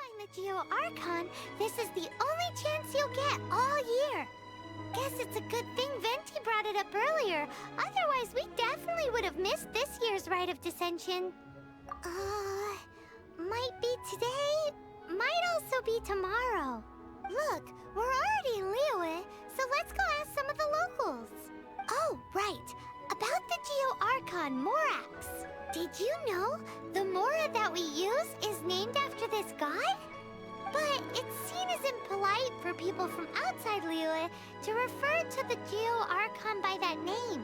find the Geo-Archon, this is the only chance you'll get all year. Guess it's a good thing Venti brought it up earlier. Otherwise, we definitely would have missed this year's Rite of Dissension. Might be today, might also be tomorrow. Look, we're already in Liyue, so let's go ask some of the locals. Oh, right. About the Geo-Archon Morax. Did you know the Mora that we use is named after this god? But it's seen as impolite for people from outside Liyue to refer to the Geo-Archon by that name.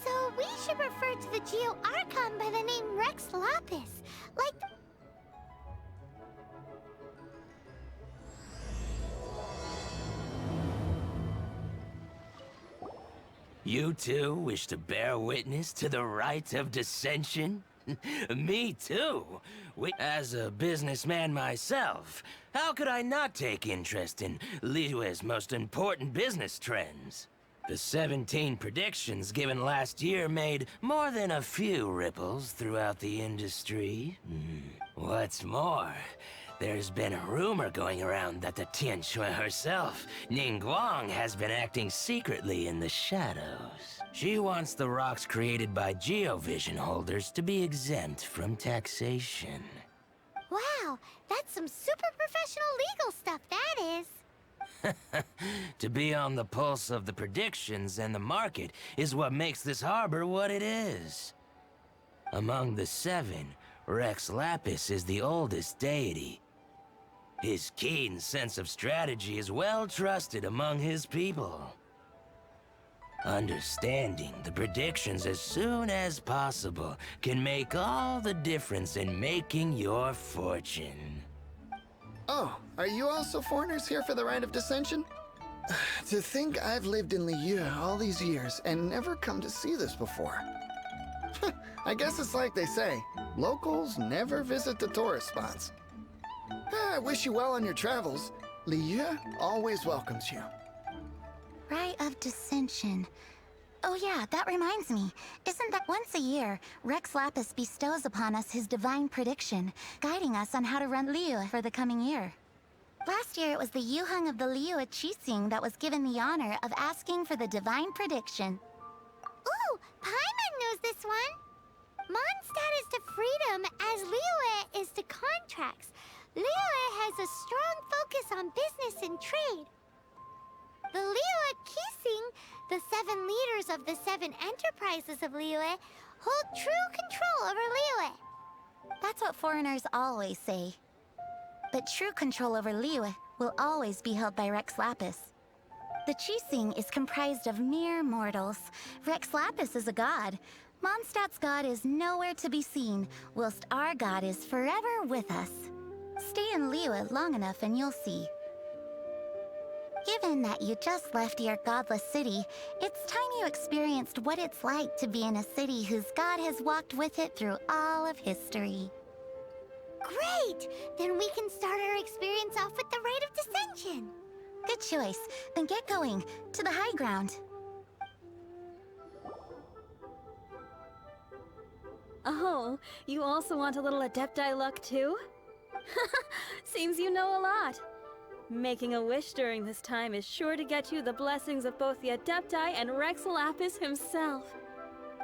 So we should refer to the Geo-Archon by the name Rex Lapis, like... You too wish to bear witness to the rite of dissension? Me too. As a businessman myself, how could I not take interest in Liyue's most important business trends? The 17 predictions given last year made more than a few ripples throughout the industry. What's more, there's been a rumor going around that the Tianshui herself, Ningguang, has been acting secretly in the shadows. She wants the rocks created by Geovision holders to be exempt from taxation. Wow, that's some super professional legal stuff, that is. To be on the pulse of the predictions and the market is what makes this harbor what it is. Among the 7, Rex Lapis is the oldest deity. His keen sense of strategy is well trusted among his people. Understanding the predictions as soon as possible can make all the difference in making your fortune. Oh, are you also foreigners here for the Rite of Dissension? To think I've lived in Liyue all these years and never come to see this before. I guess it's like they say, locals never visit the tourist spots. I wish you well on your travels. Liyue always welcomes you. Rite of Dissension. Oh yeah, that reminds me. Isn't that once a year, Rex Lapis bestows upon us his divine prediction, guiding us on how to run Liyue for the coming year? Last year it was the Yuheng of the Liyue Qixing that was given the honor of asking for the divine prediction. Ooh, Paimon knows this one. Mondstadt is to freedom as Liyue is to contracts. Liyue has a strong focus on business and trade. The Liyue Qixing, the 7 leaders of the 7 enterprises of Liyue, hold true control over Liyue. That's what foreigners always say. But true control over Liyue will always be held by Rex Lapis. The Qixing is comprised of mere mortals. Rex Lapis is a god. Mondstadt's god is nowhere to be seen, whilst our god is forever with us. Stay in Liyue long enough and you'll see. Given that you just left your godless city, it's time you experienced what it's like to be in a city whose god has walked with it through all of history. Great! Then we can start our experience off with the Rite of Dissension. Good choice. Then get going. To the high ground. Oh, you also want a little Adepti luck too? Seems you know a lot. Making a wish during this time is sure to get you the blessings of both the Adepti and Rex Lapis himself.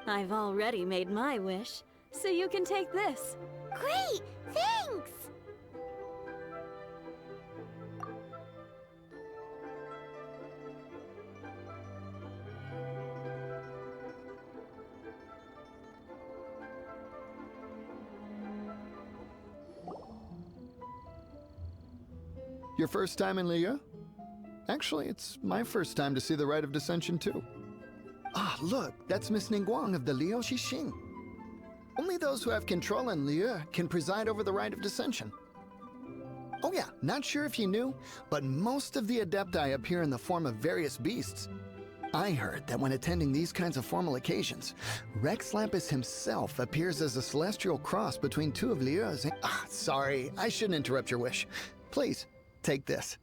I've already made my wish, so you can take this. Great! Thanks! Your first time in Liyue? Actually, it's my first time to see the Rite of Dissension too. Ah, look, that's Miss Ningguang of the Liyue Qixing. Only those who have control in Liyue can preside over the Rite of Dissension. Oh yeah, not sure if you knew, but most of the Adepti appear in the form of various beasts. I heard that when attending these kinds of formal occasions, Rex Lapis himself appears as a celestial cross between 2 of Liyue's. Ah, sorry, I shouldn't interrupt your wish. Please, take this.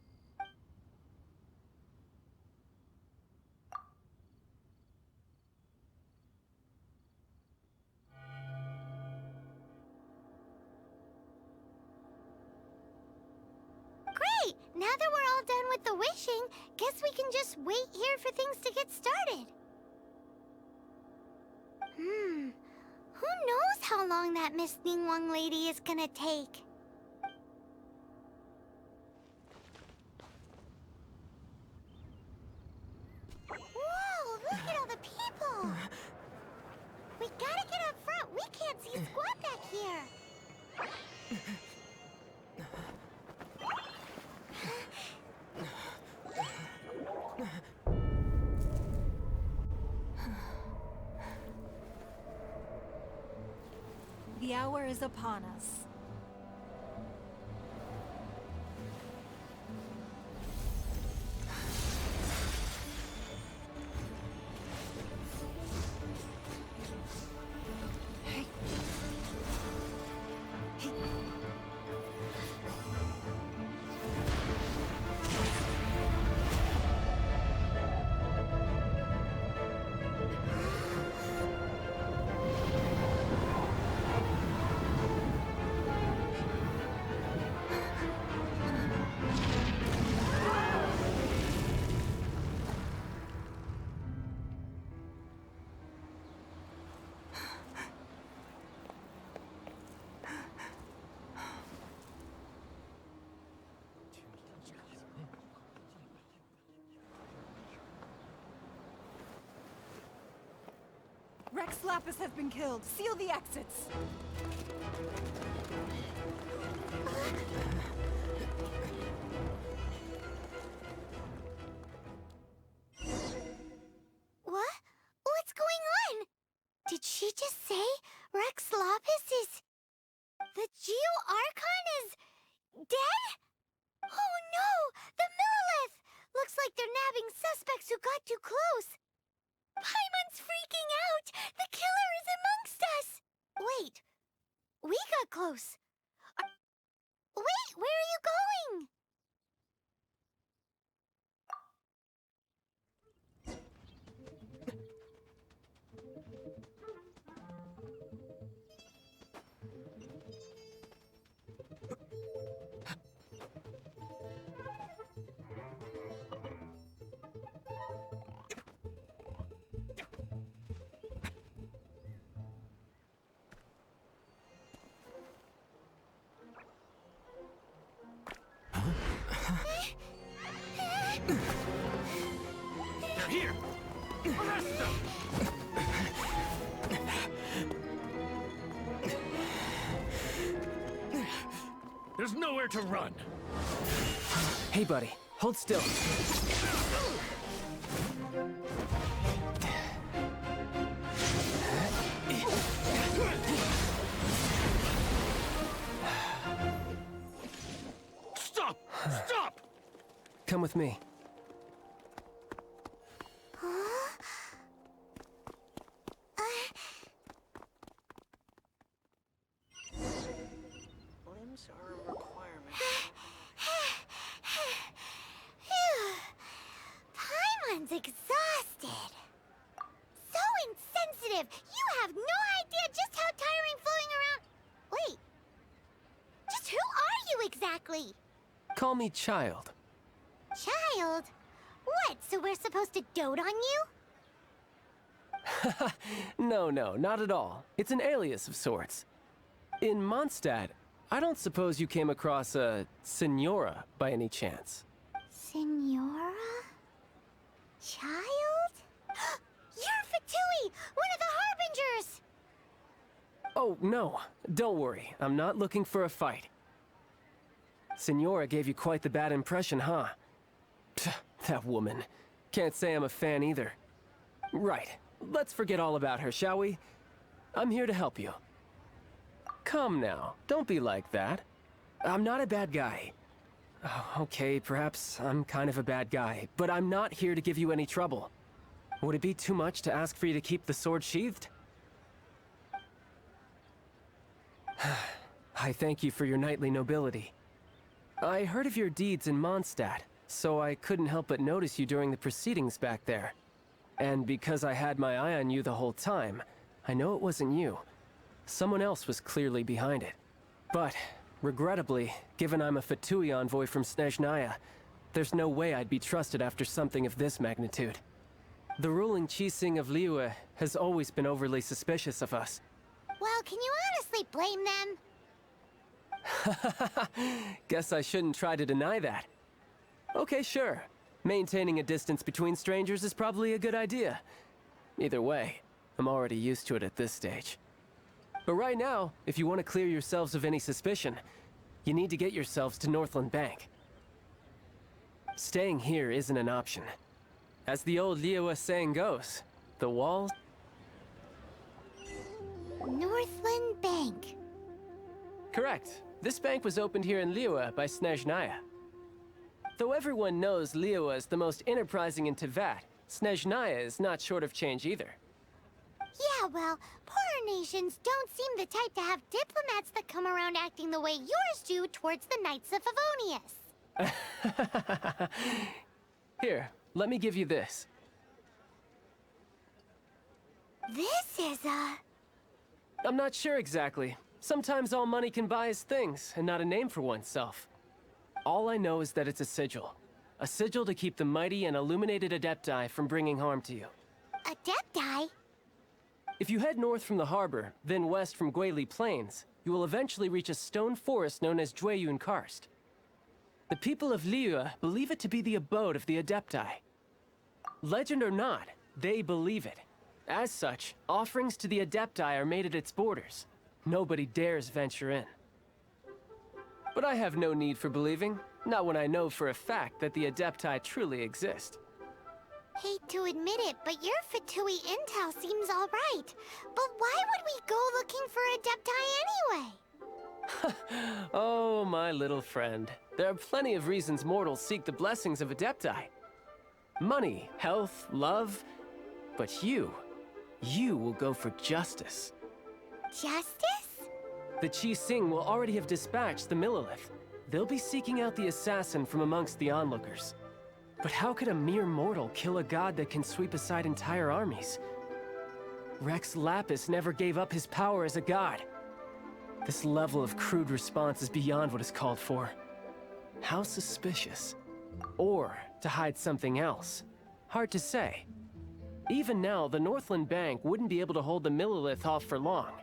Now that we're all done with the wishing, guess we can just wait here for things to get started. Who knows how long that Miss Ningguang lady is gonna take? Whoa, look at all the people! We gotta get up front. We can't see squat back here. The hour is upon us. Rex Lapis has been killed. Seal the exits. What? What's going on? Did she just say Rex Lapis is... The Geo-Archon is... dead? Oh no! The Millilith! Looks like they're nabbing suspects who got too close. Paimon's freaking out! The killer is amongst us! Wait. We got close. Wait, where are you going? They're here! Arrest them! There's nowhere to run. Hey, buddy. Hold still. Stop! Stop! Come with me. Limbs are a requirement. Paimon's exhausted. So insensitive. You have no idea just how tiring floating around... Wait. Just who are you exactly? Call me Child. Child? What, so we're supposed to dote on you? No, not at all. It's an alias of sorts. In Mondstadt, I don't suppose you came across a Senora by any chance. Senora? Child? You're Fatui, one of the Harbingers! Oh, no. Don't worry. I'm not looking for a fight. Senora gave you quite the bad impression, huh? Pfft, that woman. Can't say I'm a fan either. Right. Let's forget all about her, shall we? I'm here to help you. Come now. Don't be like that. I'm not a bad guy. Oh, okay, perhaps I'm kind of a bad guy, but I'm not here to give you any trouble. Would it be too much to ask for you to keep the sword sheathed? I thank you for your knightly nobility. I heard of your deeds in Mondstadt, so I couldn't help but notice you during the proceedings back there. And because I had my eye on you the whole time, I know it wasn't you. Someone else was clearly behind it. But Regrettably, given I'm a Fatui envoy from Snezhnaya, there's no way I'd be trusted after something of this magnitude. The ruling Qixing of Liyue has always been overly suspicious of us. Well, can you honestly blame them? Guess I shouldn't try to deny that. Okay, sure. Maintaining a distance between strangers is probably a good idea. Either way, I'm already used to it at this stage. But right now, if you want to clear yourselves of any suspicion, you need to get yourselves to Northland Bank. Staying here isn't an option. As the old Liyue saying goes, the walls... Northland Bank. Correct. This bank was opened here in Liyue by Snezhnaya. Though everyone knows Liyue is the most enterprising in Teyvat, Snezhnaya is not short of change either. Yeah, well, poorer nations don't seem the type to have diplomats that come around acting the way yours do towards the Knights of Favonius. Here, let me give you this. This is a... I'm not sure exactly. Sometimes all money can buy is things, and not a name for oneself. All I know is that it's a sigil. A sigil to keep the mighty and illuminated Adepti from bringing harm to you. Adepti? If you head north from the harbor, then west from Guili Plains, you will eventually reach a stone forest known as Jueyun Karst. The people of Liyue believe it to be the abode of the Adepti. Legend or not, they believe it. As such, offerings to the Adepti are made at its borders. Nobody dares venture in. But I have no need for believing, not when I know for a fact that the Adepti truly exist. Hate to admit it, but your Fatui intel seems alright. But why would we go looking for Adepti anyway? Oh, my little friend. There are plenty of reasons mortals seek the blessings of Adepti. Money, health, love. But you will go for justice. Justice? The Qixing will already have dispatched the Millelith. They'll be seeking out the assassin from amongst the onlookers. But how could a mere mortal kill a god that can sweep aside entire armies? Rex Lapis never gave up his power as a god. This level of crude response is beyond what is called for. How suspicious? Or to hide something else? Hard to say. Even now, the Northland Bank wouldn't be able to hold the Millelith off for long,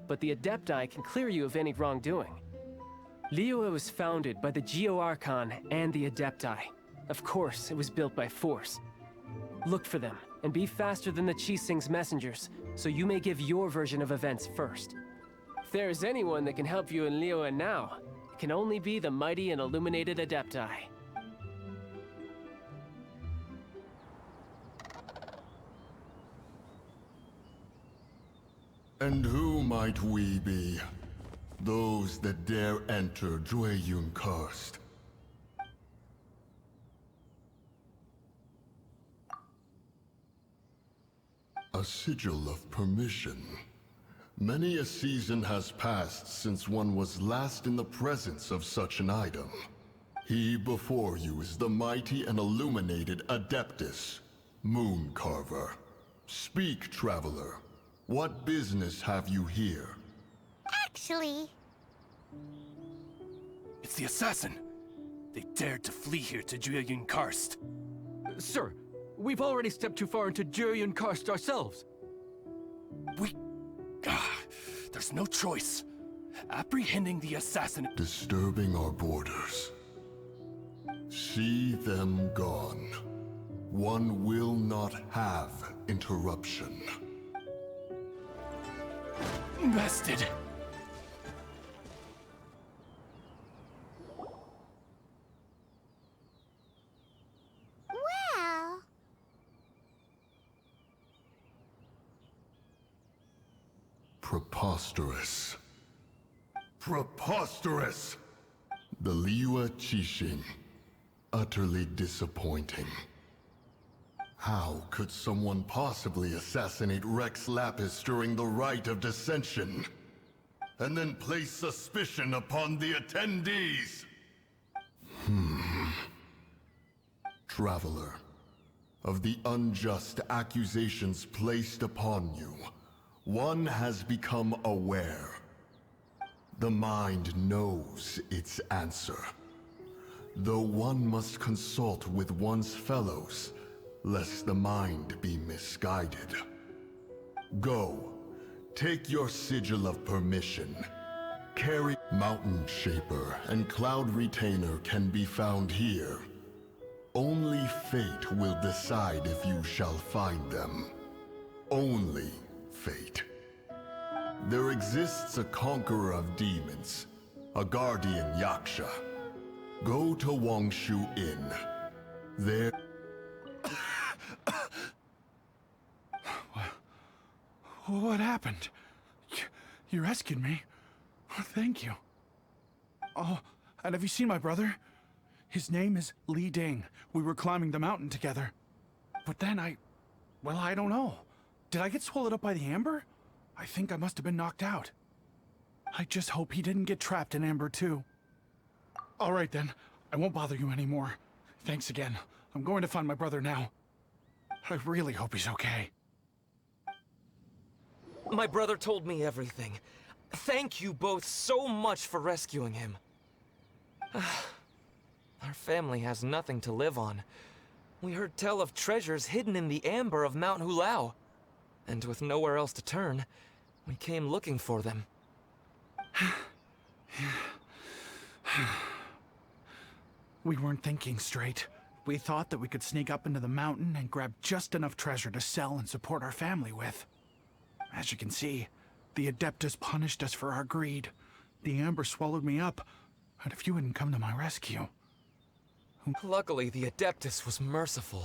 but the Adepti can clear you of any wrongdoing. Liyue was founded by the Geo-Archon and the Adepti. Of course, it was built by force. Look for them, and be faster than the Qixing's messengers, so you may give your version of events first. If there is anyone that can help you in Liyue now, it can only be the mighty and illuminated Adepti. And who might we be? Those that dare enter Jueyun Karst. A sigil of permission. Many a season has passed since one was last in the presence of such an item. He before you is the mighty and illuminated Adeptus, Moon Carver. Speak, traveler. What business have you here? Actually... It's the assassin! They dared to flee here to Jueyun Karst. Sir, we've already stepped too far into Jueyun Karst ourselves. There's no choice. Apprehending the assassin... Disturbing our borders. See them gone. One will not have interruption. Bested! Well... Preposterous. Preposterous! The Liyue Qixing. Utterly disappointing. How could someone possibly assassinate Rex Lapis during the Rite of Dissension? And then place suspicion upon the attendees? Traveler, of the unjust accusations placed upon you, one has become aware. The mind knows its answer. Though one must consult with one's fellows, lest the mind be misguided. Go, take your sigil of permission. Carry Mountain Shaper and Cloud Retainer can be found here. Only fate will decide if you shall find them. Only fate. There exists a conqueror of demons, a guardian Yaksha. Go to Wangshu Inn. There... What happened? You rescued me. Thank you. Oh, and have you seen my brother? His name is Li Ding. We were climbing the mountain together. But then well, I don't know. Did I get swallowed up by the amber? I think I must have been knocked out. I just hope he didn't get trapped in amber too. All right then, I won't bother you anymore. Thanks again. I'm going to find my brother now. I really hope he's okay. My brother told me everything. Thank you both so much for rescuing him. Our family has nothing to live on. We heard tell of treasures hidden in the amber of Mount Hulao. And with nowhere else to turn, we came looking for them. We weren't thinking straight. We thought that we could sneak up into the mountain and grab just enough treasure to sell and support our family with. As you can see, the Adeptus punished us for our greed. The amber swallowed me up, and if you hadn't come to my rescue... Luckily, the Adeptus was merciful.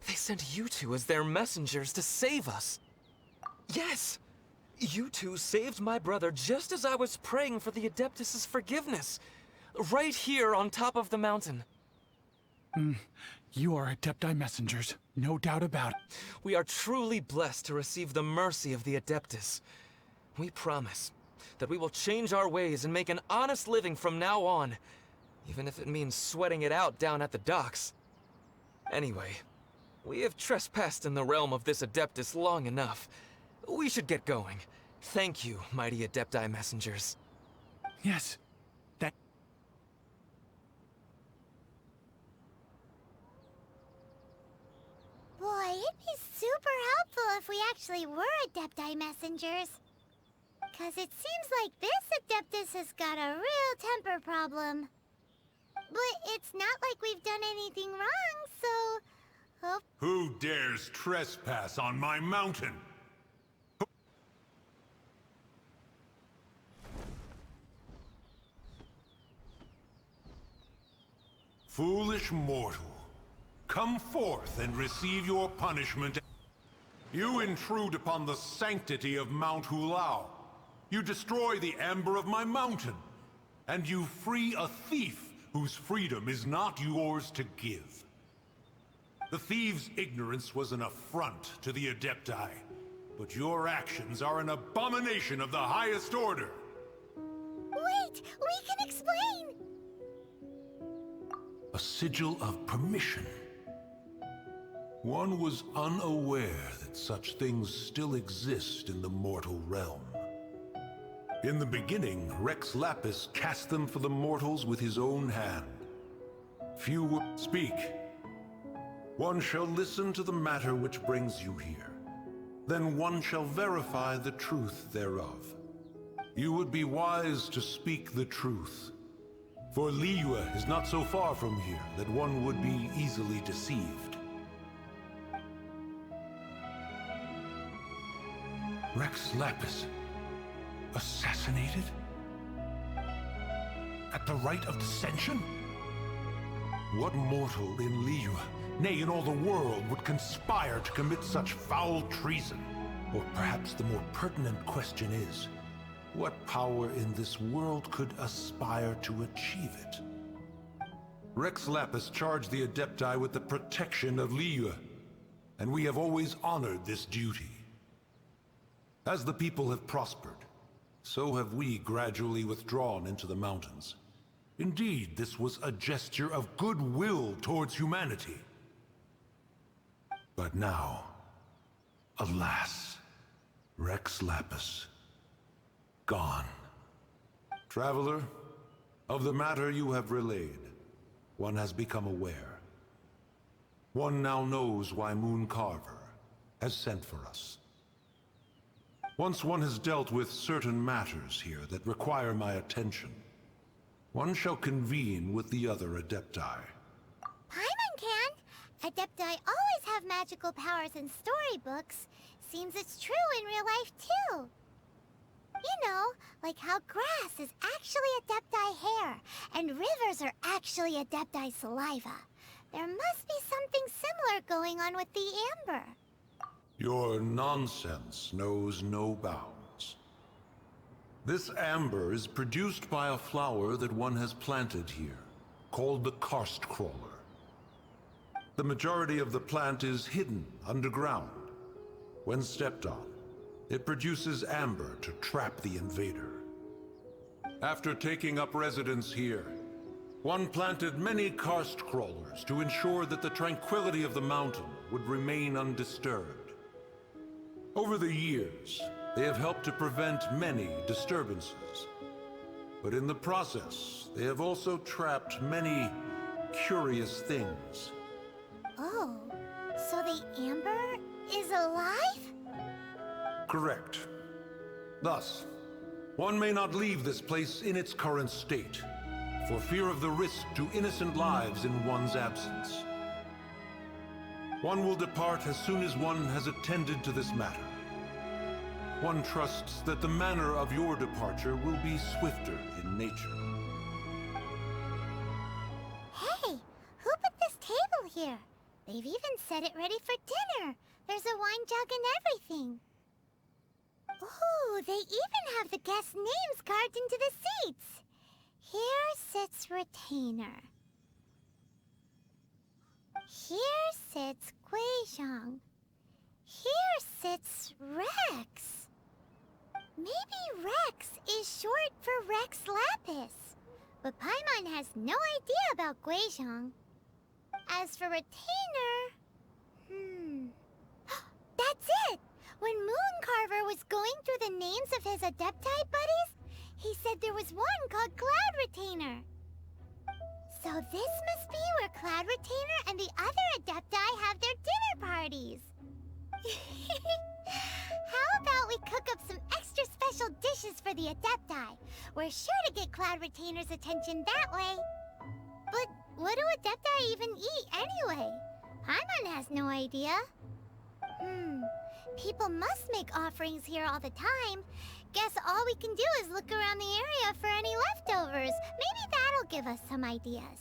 They sent you two as their messengers to save us. Yes! You two saved my brother just as I was praying for the Adeptus' forgiveness. Right here on top of the mountain. You are Adepti messengers, no doubt about it. We are truly blessed to receive the mercy of the Adeptus. We promise that we will change our ways and make an honest living from now on, even if it means sweating it out down at the docks. Anyway, we have trespassed in the realm of this Adeptus long enough. We should get going. Thank you, mighty Adepti messengers. Yes, Boy, it'd be super helpful if we actually were Adepti messengers. Cause it seems like this Adeptus has got a real temper problem. But it's not like we've done anything wrong, so... Who dares trespass on my mountain? Foolish mortal, come forth and receive your punishment. You intrude upon the sanctity of Mount Hulao. You destroy the amber of my mountain. And you free a thief whose freedom is not yours to give. The thief's ignorance was an affront to the Adepti, but your actions are an abomination of the highest order. Wait, we can explain! A sigil of permission. One was unaware that such things still exist in the mortal realm. In the beginning, Rex Lapis cast them for the mortals with his own hand. Few would speak. One shall listen to the matter which brings you here. Then one shall verify the truth thereof. You would be wise to speak the truth. For Liyue is not so far from here that one would be easily deceived. Rex Lapis, assassinated? At the rite of dissension? What mortal in Liyue, nay in all the world, would conspire to commit such foul treason? Or perhaps the more pertinent question is, what power in this world could aspire to achieve it? Rex Lapis charged the Adepti with the protection of Liyue, and we have always honored this duty. As the people have prospered, so have we gradually withdrawn into the mountains. Indeed, this was a gesture of goodwill towards humanity. But now, alas, Rex Lapis, gone. Traveler, of the matter you have relayed, one has become aware. One now knows why Moon Carver has sent for us. Once one has dealt with certain matters here that require my attention, one shall convene with the other Adepti. Paimon can. Adepti always have magical powers in storybooks. Seems it's true in real life, too. You know, like how grass is actually Adepti hair, and rivers are actually Adepti saliva. There must be something similar going on with the amber. Your nonsense knows no bounds. This amber is produced by a flower that one has planted here, called the karst crawler. The majority of the plant is hidden underground. When stepped on, it produces amber to trap the invader. After taking up residence here, one planted many karst crawlers to ensure that the tranquility of the mountain would remain undisturbed. Over the years, they have helped to prevent many disturbances. But in the process, they have also trapped many curious things. Oh, so the amber is alive? Correct. Thus, one may not leave this place in its current state, for fear of the risk to innocent lives in one's absence. One will depart as soon as one has attended to this matter. One trusts that the manner of your departure will be swifter in nature. Hey, who put this table here? They've even set it ready for dinner. There's a wine jug and everything. Ooh, they even have the guest names carved into the seats. Here sits Retainer. Here sits Guizhong. Here sits Rex. Maybe Rex is short for Rex Lapis. But Paimon has no idea about Guizhong. As for Retainer... That's it! When Moon Carver was going through the names of his Adepti buddies, he said there was one called Cloud Retainer. So this must be where Cloud Retainer and the other Adepti have their dinner parties. How about we cook up some extra special dishes for the Adepti? We're sure to get Cloud Retainer's attention that way. But what do Adepti even eat anyway? Paimon has no idea. People must make offerings here all the time. Guess all we can do is look around the area for any leftovers. Maybe that'll give us some ideas.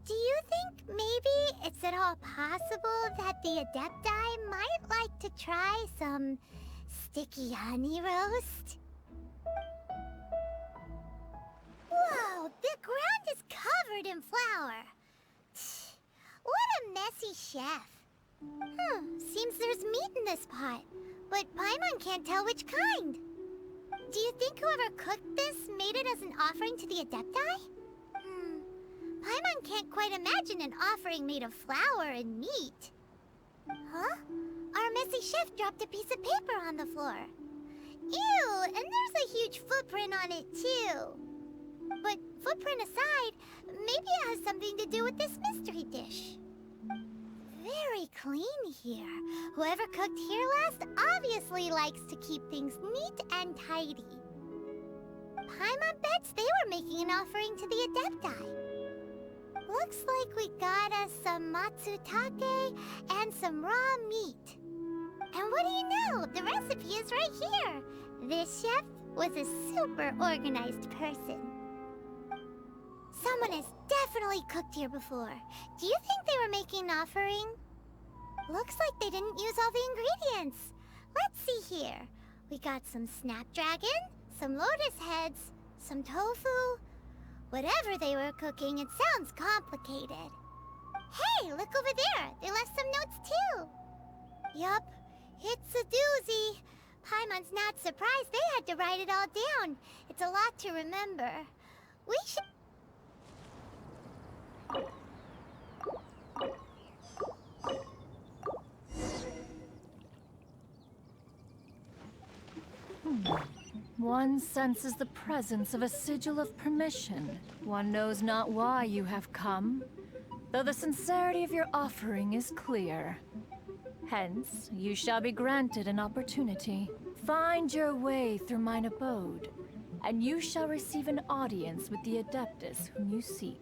Do you think maybe it's at all possible that the Adepti might like to try some sticky honey roast? Whoa, the ground is covered in flour. What a messy chef. Seems there's meat in this pot, but Paimon can't tell which kind. Do you think whoever cooked this made it as an offering to the Adepti? Paimon can't quite imagine an offering made of flour and meat. Huh? Our messy chef dropped a piece of paper on the floor. Ew, and there's a huge footprint on it too. But footprint aside, maybe it has something to do with this mystery dish. Very clean here. Whoever cooked here last obviously likes to keep things neat and tidy. Paimon bets they were making an offering to the Adepti. Looks like we got us some matsutake and some raw meat. And what do you know? The recipe is right here. This chef was a super organized person. Someone has definitely cooked here before. Do you think they were making an offering? Looks like they didn't use all the ingredients. Let's see here. We got some snapdragon, some lotus heads, some tofu. Whatever they were cooking, it sounds complicated. Hey, look over there. They left some notes too. Yup, it's a doozy. Paimon's not surprised they had to write it all down. It's a lot to remember. We should... One senses the presence of a sigil of permission. One knows not why you have come, though the sincerity of your offering is clear. Hence, you shall be granted an opportunity. Find your way through mine abode, and you shall receive an audience with the Adeptus whom you seek.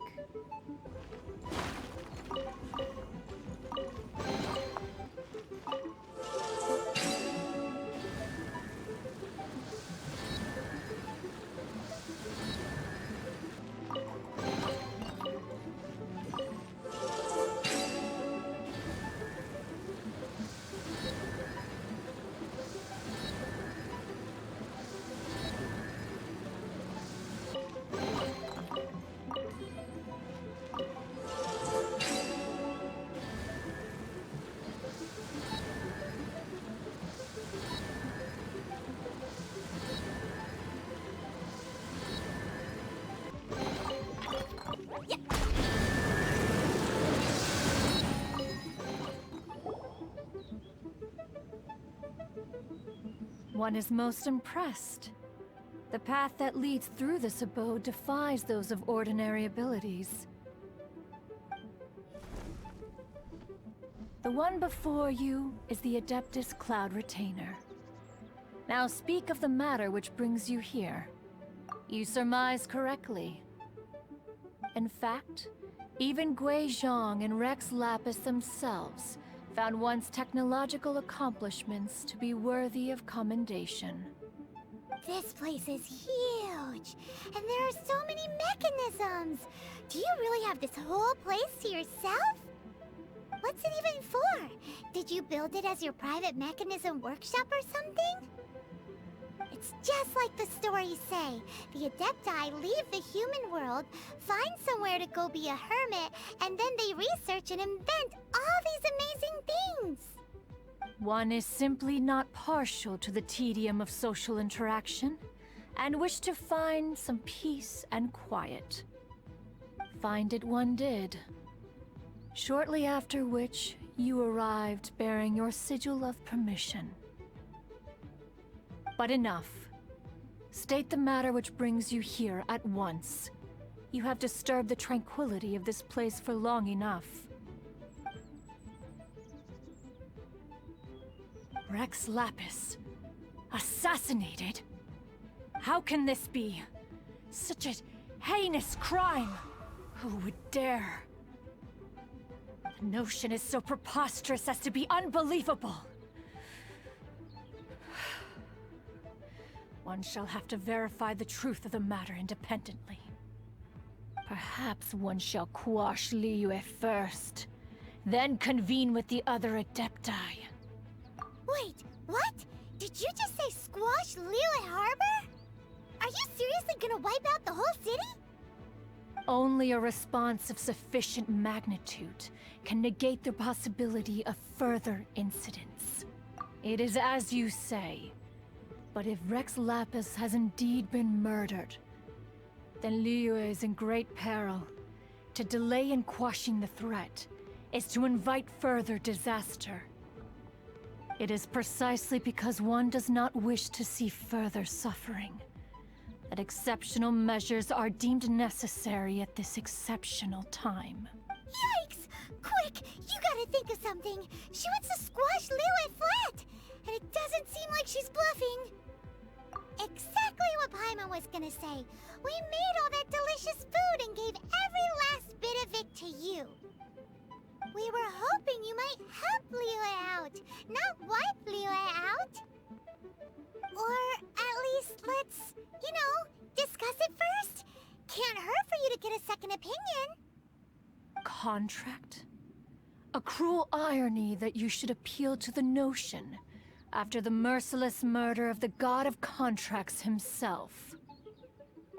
One is most impressed. The path that leads through this abode defies those of ordinary abilities. The one before you is the Adeptus Cloud Retainer. Now speak of the matter which brings you here. You surmise correctly. In fact, even Gui Zhang and Rex Lapis themselves found one's technological accomplishments to be worthy of commendation. This place is huge, and there are so many mechanisms. Do you really have this whole place to yourself? What's it even for? Did you build it as your private mechanism workshop or something? It's just like the stories say. The Adepti leave the human world, find somewhere to go be a hermit, and then they research and invent all these amazing things. One is simply not partial to the tedium of social interaction, and wished to find some peace and quiet. Find it one did. Shortly after which, you arrived bearing your sigil of permission. But enough. State the matter which brings you here at once. You have disturbed the tranquility of this place for long enough. Rex Lapis. Assassinated? How can this be? Such a heinous crime! Who would dare? The notion is so preposterous as to be unbelievable. One shall have to verify the truth of the matter independently. Perhaps one shall quash Liyue first, then convene with the other Adepti. Wait, what? Did you just say squash Liyue Harbor? Are you seriously gonna wipe out the whole city? Only a response of sufficient magnitude can negate the possibility of further incidents. It is as you say. But if Rex Lapis has indeed been murdered, then Liyue is in great peril. To delay in quashing the threat is to invite further disaster. It is precisely because one does not wish to see further suffering that exceptional measures are deemed necessary at this exceptional time. Yikes! Quick, you gotta think of something. She wants to squash Liyue flat, and it doesn't seem like she's bluffing. Exactly what Paimon was gonna say. We made all that delicious food and gave every last bit of it to you. We were hoping you might help Liyue out, not wipe Liyue out. Or at least let's, discuss it first. Can't hurt for you to get a second opinion. Contract? A cruel irony that you should appeal to the notion after the merciless murder of the god of contracts himself.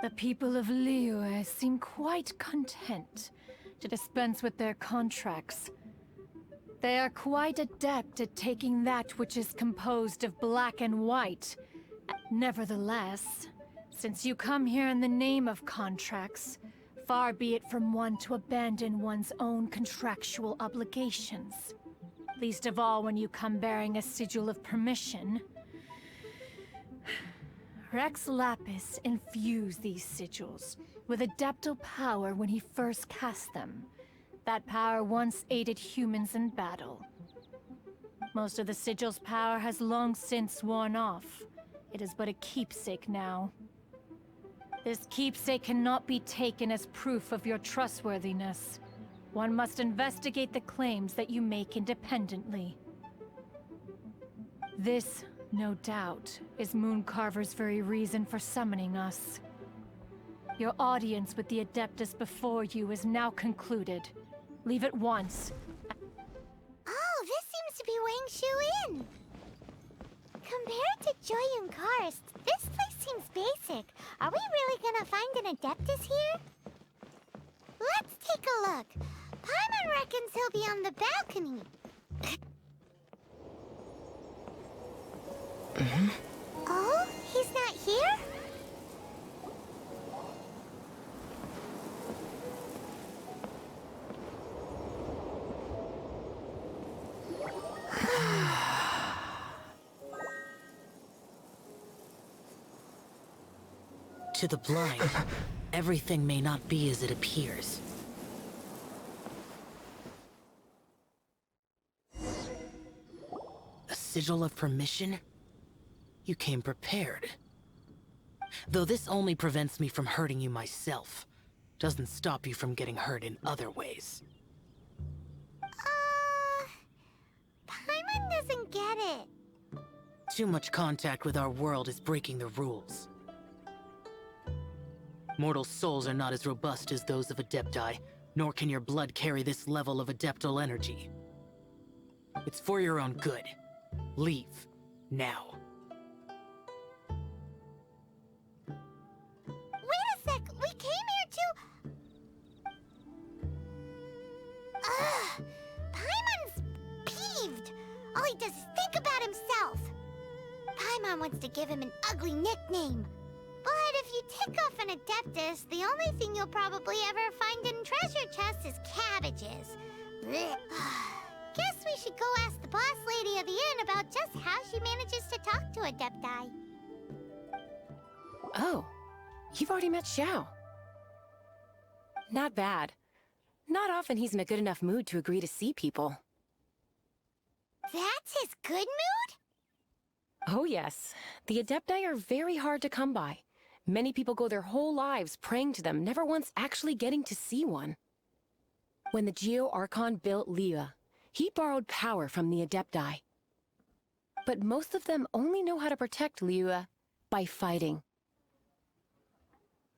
The people of Liyue seem quite content to dispense with their contracts. They are quite adept at taking that which is composed of black and white. Nevertheless, since you come here in the name of contracts, far be it from one to abandon one's own contractual obligations. Least of all when you come bearing a sigil of permission. Rex Lapis infused these sigils with adeptal power when he first cast them. That power once aided humans in battle. Most of the sigil's power has long since worn off. It is but a keepsake now. This keepsake cannot be taken as proof of your trustworthiness. One must investigate the claims that you make independently. This, no doubt, is Mooncarver's very reason for summoning us. Your audience with the Adeptus before you is now concluded. Leave at once. Oh, this seems to be Wang Shu Inn. Compared to Joyun Karst, this place seems basic. Are we really gonna find an Adeptus here? Let's take a look. Paimon reckons he'll be on the balcony. Oh, he's not here? To the blind, everything may not be as it appears. A sigil of permission? You came prepared. Though this only prevents me from hurting you myself, doesn't stop you from getting hurt in other ways. Paimon doesn't get it. Too much contact with our world is breaking the rules. Mortal souls are not as robust as those of Adepti, nor can your blood carry this level of adeptal energy. It's for your own good. Leave. Now. Wait a sec, we came here to... Ugh! Paimon's peeved! All he does is think about himself! Paimon wants to give him an ugly nickname. But if you tick off an Adeptus, the only thing you'll probably ever find in treasure chests is cabbages. Blech. Guess we should go ask the boss lady of the inn about just how she manages to talk to Adepti. Oh, you've already met Xiao. Not bad. Not often he's in a good enough mood to agree to see people. That's his good mood? Oh yes. The Adepti are very hard to come by. Many people go their whole lives praying to them, never once actually getting to see one. When the Geo Archon built Liyue, he borrowed power from the Adepti. But most of them only know how to protect Liyue by fighting.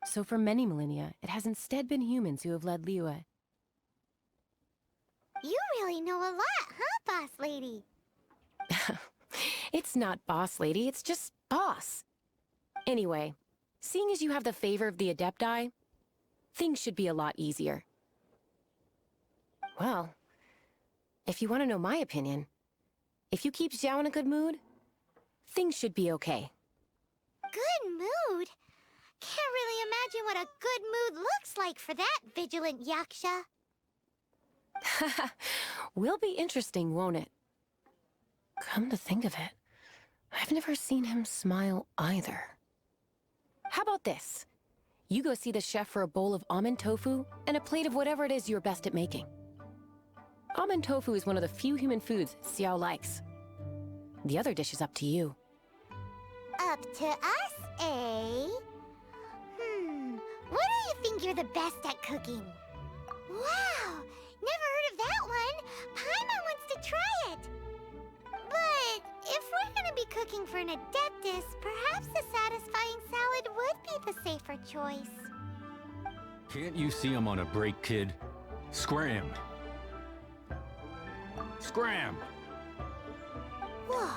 So for many millennia, it has instead been humans who have led Liyue. You really know a lot, huh, boss lady? It's not boss lady, it's just boss. Anyway, seeing as you have the favor of the Adepti, things should be a lot easier. Well, if you want to know my opinion, if you keep Xiao in a good mood, things should be okay. Good mood? Can't really imagine what a good mood looks like for that vigilant Yaksha. Will be interesting, won't it? Come to think of it, I've never seen him smile either. How about this? You go see the chef for a bowl of almond tofu and a plate of whatever it is you're best at making. Almond tofu is one of the few human foods Xiao likes. The other dish is up to you. Up to us, eh? What do you think you're the best at cooking? Wow! Never heard of that one! Paimon wants to try it! But if we're gonna be cooking for an Adeptus, perhaps a satisfying salad would be the safer choice. Can't you see I'm on a break, kid? Scram! Scram! Whoa!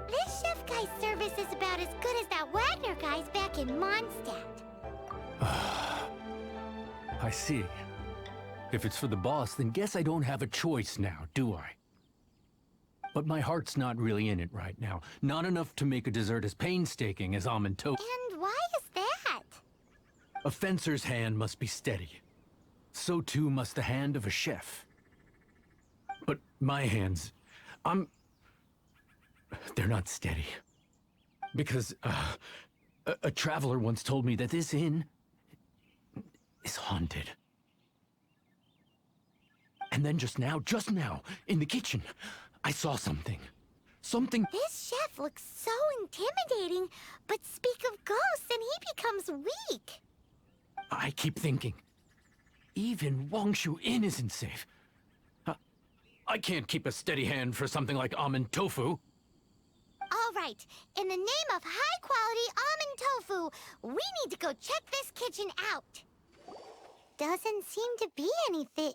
This chef guy's service is about as good as that Wagner guy's back in Mondstadt. I see. If it's for the boss, then guess I don't have a choice now, do I? But my heart's not really in it right now. Not enough to make a dessert as painstaking as almond tofu. And why is that? A fencer's hand must be steady. So too must the hand of a chef. But my hands, they're not steady. Because, A traveler once told me that this inn is haunted. And then just now, in the kitchen, I saw something. Something... This chef looks so intimidating, but speak of ghosts and he becomes weak. I keep thinking, even Wangshu Inn isn't safe. I can't keep a steady hand for something like almond tofu. All right, in the name of high-quality almond tofu, we need to go check this kitchen out. Doesn't seem to be anything.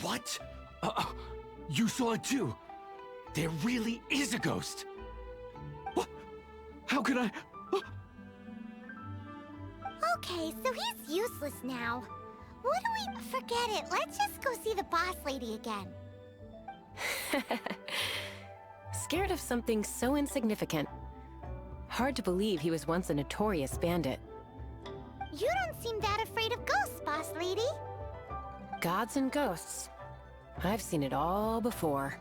What? You saw it too? There really is a ghost. What? How could I? Okay, so he's useless now. What do we... Forget it. Let's just go see the boss lady again. Scared of something so insignificant. Hard to believe he was once a notorious bandit. You don't seem that afraid of ghosts, boss lady. Gods and ghosts. I've seen it all before.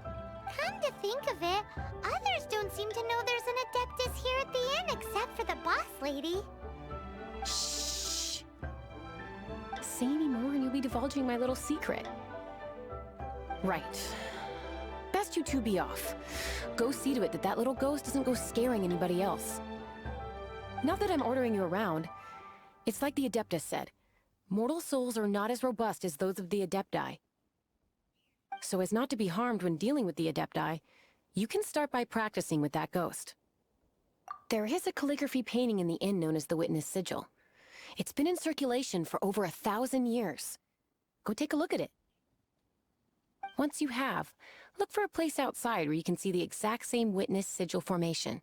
Come to think of it, others don't seem to know there's an Adeptus here at the inn except for the boss lady. Shh! Say any more and you'll be divulging my little secret. Right. Best you two be off. Go see to it that that little ghost doesn't go scaring anybody else. Not that I'm ordering you around. It's like the Adeptus said. Mortal souls are not as robust as those of the Adepti. So as not to be harmed when dealing with the Adepti, you can start by practicing with that ghost. There is a calligraphy painting in the inn known as the Witness Sigil. It's been in circulation for over 1,000 years. Go take a look at it. Once you have, look for a place outside where you can see the exact same Witness Sigil formation.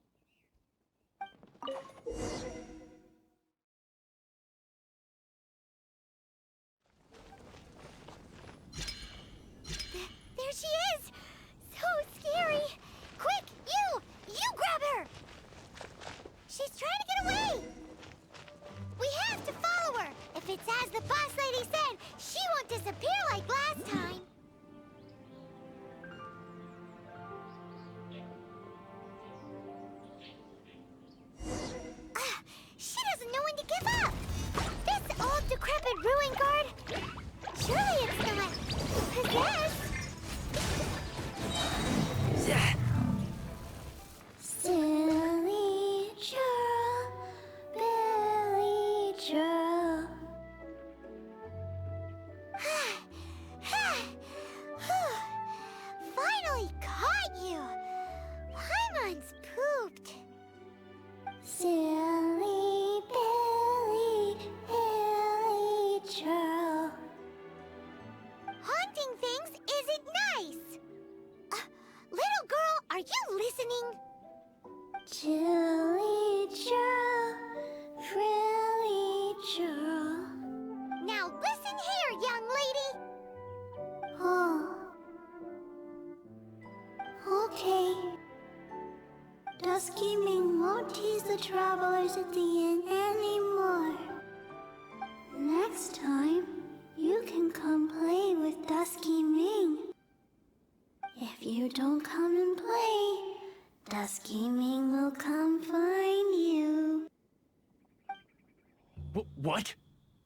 There she is! So scary! Quick, you grab her! She's trying to get away! We have to follow her! If it's as the boss lady said, she won't disappear like last time! She doesn't know when to give up! This old decrepit ruin guard... Surely it's not... possessed? Silly churl, Billy churl. Finally caught you! Paimon's pooped. Silly Billy, Billy churl. Haunting things isn't nice! Little girl, are you listening? Chilly churl, frilly churl. Now listen here, young lady! Oh. Okay. Dusky Ming won't tease the travelers at the inn anymore. Next time, you can come play with Dusky Ming. If you don't come and play, Dusky Ming will come find you. What?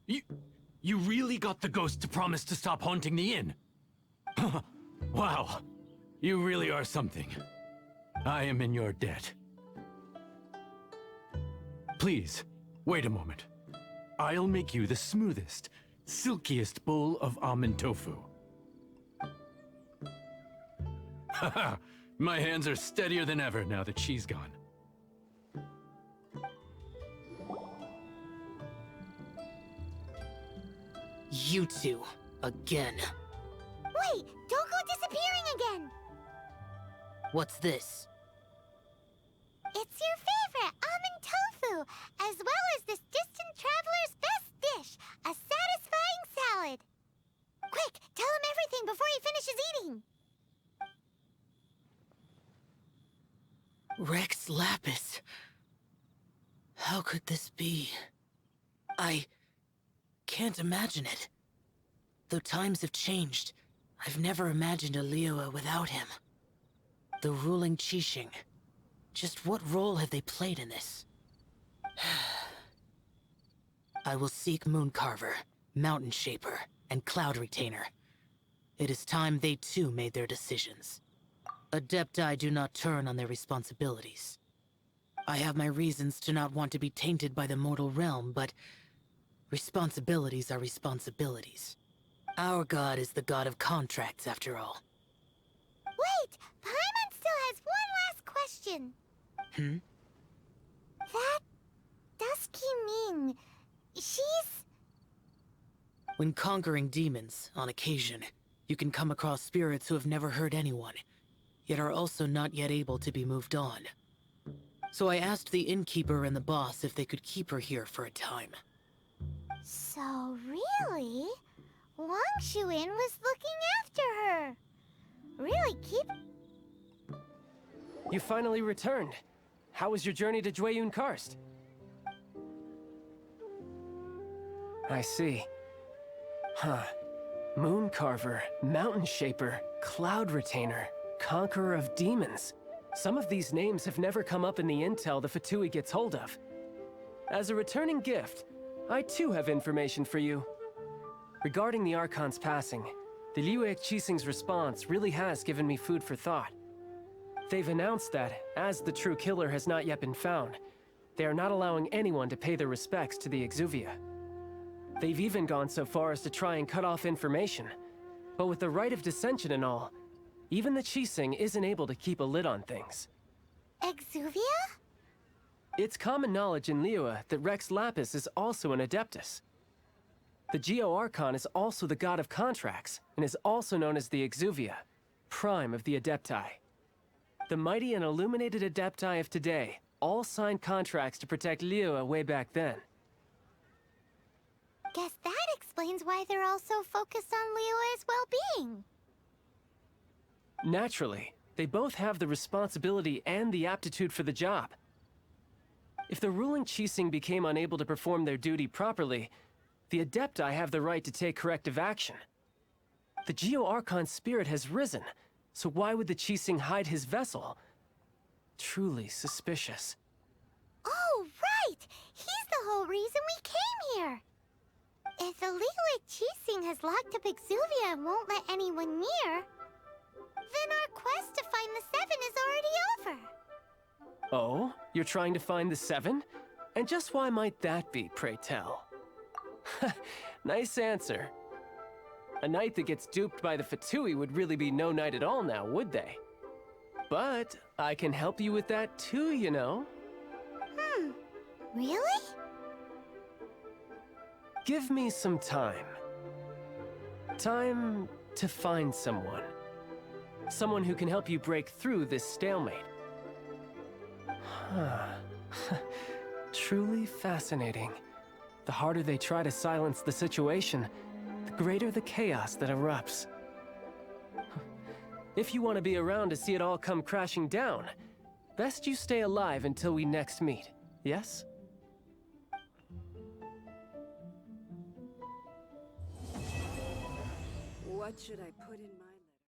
You really got the ghost to promise to stop haunting the inn? Wow. You really are something. I am in your debt. Please, wait a moment. I'll make you the smoothest, silkiest bowl of almond tofu. Haha, my hands are steadier than ever now that she's gone. You two, again. Wait, don't go disappearing again! What's this? It's your favorite, almond tofu, as well as this distant traveler's best dish, a satisfying salad. Quick, tell him everything before he finishes eating. Rex Lapis. How could this be? I can't imagine it. Though times have changed, I've never imagined a Liyue without him. The ruling Qixing. Just what role have they played in this? I will seek Mooncarver, Mountain Shaper, and Cloud Retainer. It is time they too made their decisions. Adepti do not turn on their responsibilities. I have my reasons to not want to be tainted by the mortal realm, but responsibilities are responsibilities. Our god is the god of contracts, after all. Wait! Paimon still has one last question. That Dusky Ming, she's... When conquering demons, on occasion, you can come across spirits who have never hurt anyone, yet are also not yet able to be moved on. So I asked the innkeeper and the boss if they could keep her here for a time. So really, Wang Shuin was looking after her. Really keep... You finally returned. How was your journey to Jueyun Karst? I see. Huh. Mooncarver, Mountain Shaper, Cloud Retainer, Conqueror of Demons. Some of these names have never come up in the intel the Fatui gets hold of. As a returning gift, I too have information for you. Regarding the Archon's passing, the Liyue Qixing's response really has given me food for thought. They've announced that, as the true killer has not yet been found, they are not allowing anyone to pay their respects to the Exuvia. They've even gone so far as to try and cut off information. But with the right of dissension and all, even the Qixing isn't able to keep a lid on things. Exuvia? It's common knowledge in Liyue that Rex Lapis is also an Adeptus. The Geo-Archon is also the god of contracts, and is also known as the Exuvia, prime of the Adepti. The mighty and illuminated Adepti of today all signed contracts to protect Liyue way back then. Guess that explains why they're all so focused on Liyue's well-being. Naturally, they both have the responsibility and the aptitude for the job. If the ruling Qixing became unable to perform their duty properly, the Adepti have the right to take corrective action. The Geo-Archon's spirit has risen, so why would the Qixing hide his vessel? Truly suspicious. Oh, right! He's the whole reason we came here! If the Liyue Qixing has locked up Exuvia and won't let anyone near, then our quest to find the Seven is already over. Oh? You're trying to find the Seven? And just why might that be, pray tell? Nice answer. A knight that gets duped by the Fatui would really be no knight at all now, would they? But I can help you with that too, you know. Really? Give me some time. Time to find someone. Someone who can help you break through this stalemate. Truly fascinating. The harder they try to silence the situation, the greater the chaos that erupts. If you want to be around to see it all come crashing down, best you stay alive until we next meet, yes? What should I put in my...